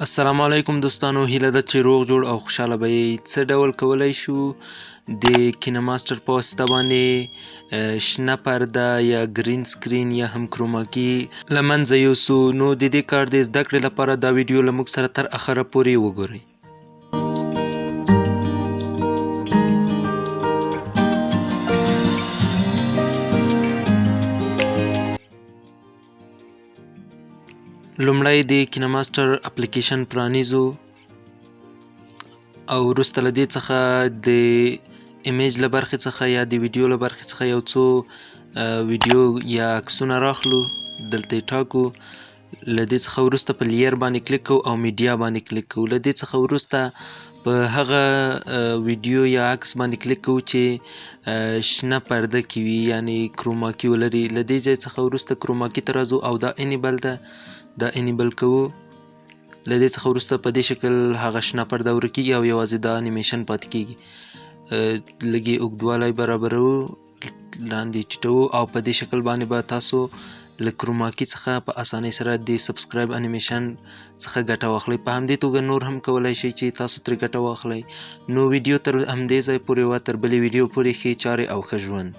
السلام علیکم دوستانو، هیله ده چې روغ جوړ او خوشحاله به یې. څه ډول کولی شو د کینماستر په واسطه باندې شنه پرده یا گرین سکرین یا هم کروماکي له منځه یوسو. نو د دې کار د زده کړې لپاره دا ویډیو له موږ سره تر اخره پورې وګورئ. لومړی د کینماستر اپلیکیشن پرانیزو او وروسته له دې څخه د ایمیج له برخې څخه یا د ویډیو له برخې څخه یو څو ویډیو یا عکسونه راخلو، دلته یې ټاکو. له دې څخه وروسته په لیر باندې کلیک کوو او میډیا باندې کلیک کوو. له دې څخه وروسته په هغه ویډیو یا عکس باندې کلیک کوو چې شنه پرده کې وي، یعنی کروماکي ولري. له دې ځای څخه وروسته کروماکي ته راځو او دا انیبل ده، دا انیبل کوو. له دې څخه وروسته په دې شکل هغه شنه پرده ورکیږي او یوازې دا انیمیشن پاتې کیږي. لږ یې اوږدوالی برابروو، لاندې ټیټوو او په دې شکل باندې به تاسو له کروماکي څخه په اسانۍ سره د سبسکرایب انیمیشن څخه ګټه واخلئ. په همدې توګه نور هم کولی شئ چې تاسو ترې ګټه واخلئ. نو ویډیو تر همدې ځای پورې وه، تر بلې ویډیو پورې ښې چارې او ښه ژوند.